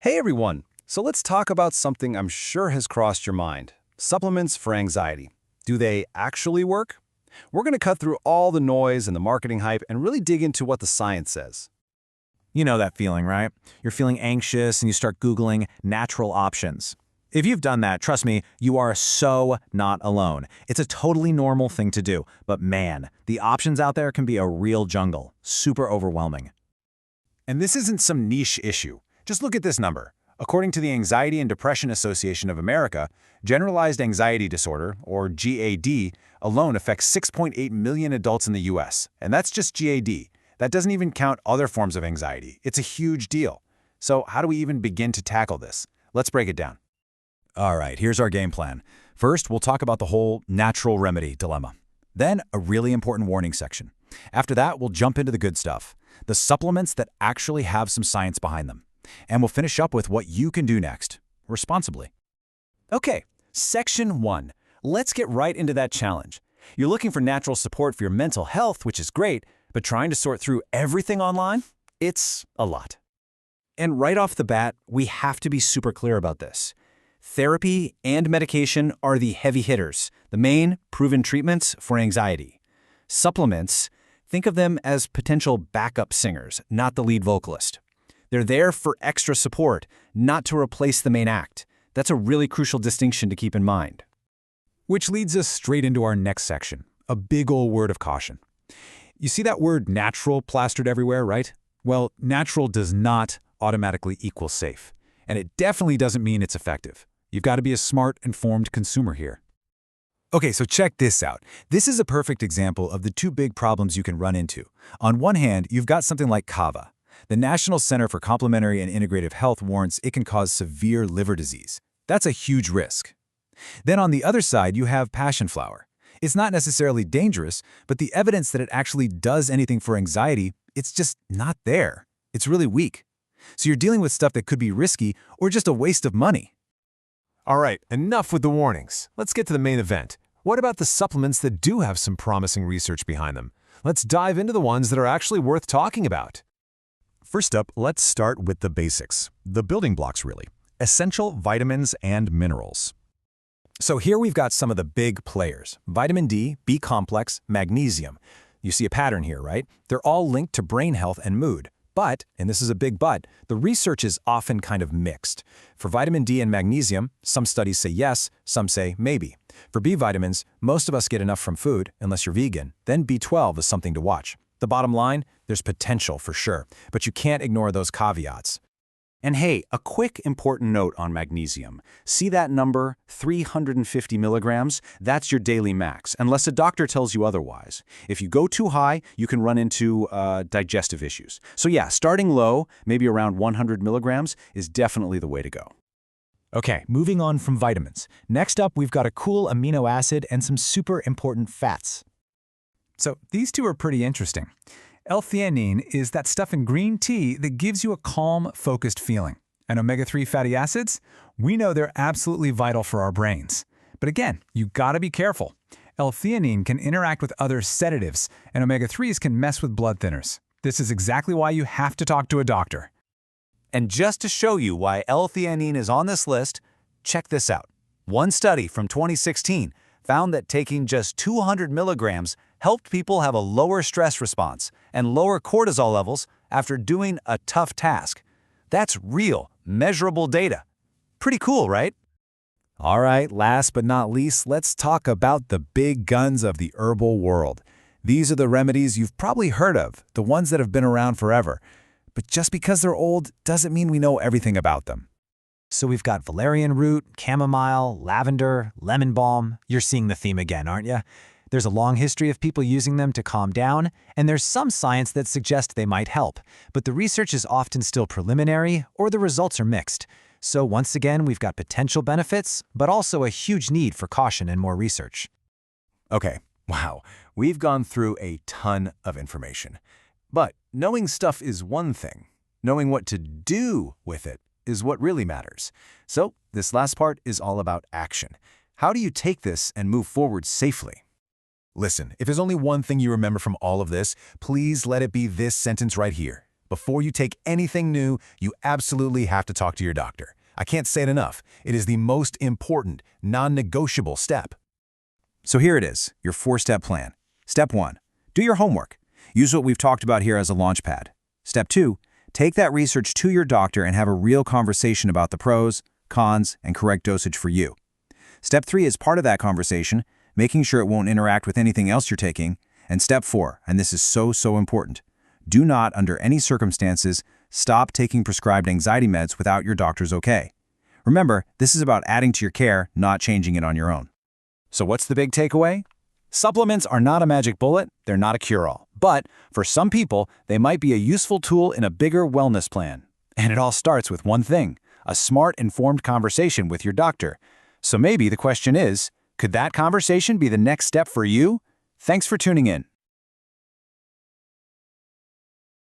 Hey everyone! So let's talk about something I'm sure has crossed your mind. Supplements for anxiety. Do they actually work? We're going to cut through all the noise and the marketing hype and really dig into what the science says. You know that feeling, right? You're feeling anxious and you start Googling natural options. If you've done that, trust me, you are so not alone. It's a totally normal thing to do. But man, the options out there can be a real jungle. Super overwhelming. And this isn't some niche issue. Just look at this number. According to the Anxiety and Depression Association of America, generalized anxiety disorder, or GAD, alone affects 6.8 million adults in the US. And that's just GAD. That doesn't even count other forms of anxiety. It's a huge deal. So how do we even begin to tackle this? Let's break it down. All right, here's our game plan. First, we'll talk about the whole natural remedy dilemma. Then, a really important warning section. After that, we'll jump into the good stuff, the supplements that actually have some science behind them. And we'll finish up with what you can do next, responsibly. Okay, Section 1. Let's get right into that challenge. You're looking for natural support for your mental health, which is great, but trying to sort through everything online? It's a lot. And right off the bat, we have to be super clear about this. Therapy and medication are the heavy hitters, the main proven treatments for anxiety. Supplements, think of them as potential backup singers, not the lead vocalist. They're there for extra support, not to replace the main act. That's a really crucial distinction to keep in mind. Which leads us straight into our next section, a big old word of caution. You see that word natural plastered everywhere, right? Well, natural does not automatically equal safe. And it definitely doesn't mean it's effective. You've got to be a smart, informed consumer here. Okay, so check this out. This is a perfect example of the two big problems you can run into. On one hand, you've got something like kava. The National Center for Complementary and Integrative Health warns it can cause severe liver disease. That's a huge risk. Then on the other side, you have passion flower. It's not necessarily dangerous, but the evidence that it actually does anything for anxiety, it's just not there. It's really weak. So you're dealing with stuff that could be risky or just a waste of money. All right, enough with the warnings. Let's get to the main event. What about the supplements that do have some promising research behind them? Let's dive into the ones that are actually worth talking about. First up, let's start with the basics. The building blocks, really. Essential vitamins and minerals. So here we've got some of the big players. Vitamin D, B-complex, magnesium. You see a pattern here, right? They're all linked to brain health and mood. But, and this is a big but, the research is often kind of mixed. For vitamin D and magnesium, some studies say yes, some say maybe. For B vitamins, most of us get enough from food, unless you're vegan. Then B12 is something to watch. The bottom line, there's potential for sure, but you can't ignore those caveats. And hey, a quick important note on magnesium. See that number, 350 milligrams? That's your daily max, unless a doctor tells you otherwise. If you go too high, you can run into digestive issues. So yeah, starting low, maybe around 100 milligrams, is definitely the way to go. Okay, moving on from vitamins. Next up, we've got a cool amino acid and some super important fats. So these two are pretty interesting. L-theanine is that stuff in green tea that gives you a calm, focused feeling. And omega-3 fatty acids? We know they're absolutely vital for our brains. But again, you gotta be careful. L-theanine can interact with other sedatives, and omega-3s can mess with blood thinners. This is exactly why you have to talk to a doctor. And just to show you why L-theanine is on this list, check this out. One study from 2016 found that taking just 200 milligrams helped people have a lower stress response and lower cortisol levels after doing a tough task. That's real, measurable data. Pretty cool, right? All right, last but not least, let's talk about the big guns of the herbal world. These are the remedies you've probably heard of, the ones that have been around forever. But just because they're old doesn't mean we know everything about them. So we've got valerian root, chamomile, lavender, lemon balm. You're seeing the theme again, aren't you? There's a long history of people using them to calm down, and there's some science that suggests they might help, but the research is often still preliminary or the results are mixed. So once again, we've got potential benefits, but also a huge need for caution and more research. Okay, wow, we've gone through a ton of information. But knowing stuff is one thing. Knowing what to do with it is what really matters. So this last part is all about action. How do you take this and move forward safely? Listen, if there's only one thing you remember from all of this, please let it be this sentence right here. Before you take anything new, you absolutely have to talk to your doctor. I can't say it enough. It is the most important, non-negotiable step. So here it is, your 4-step plan. Step 1, do your homework. Use what we've talked about here as a launch pad. Step 2, take that research to your doctor and have a real conversation about the pros, cons, and correct dosage for you. Step 3 is part of that conversation, making sure it won't interact with anything else you're taking. And step 4, and this is so important, do not, under any circumstances, stop taking prescribed anxiety meds without your doctor's okay. Remember, this is about adding to your care, not changing it on your own. So what's the big takeaway? Supplements are not a magic bullet, they're not a cure-all. But for some people, they might be a useful tool in a bigger wellness plan. And it all starts with one thing, a smart, informed conversation with your doctor. So maybe the question is, could that conversation be the next step for you? Thanks for tuning in.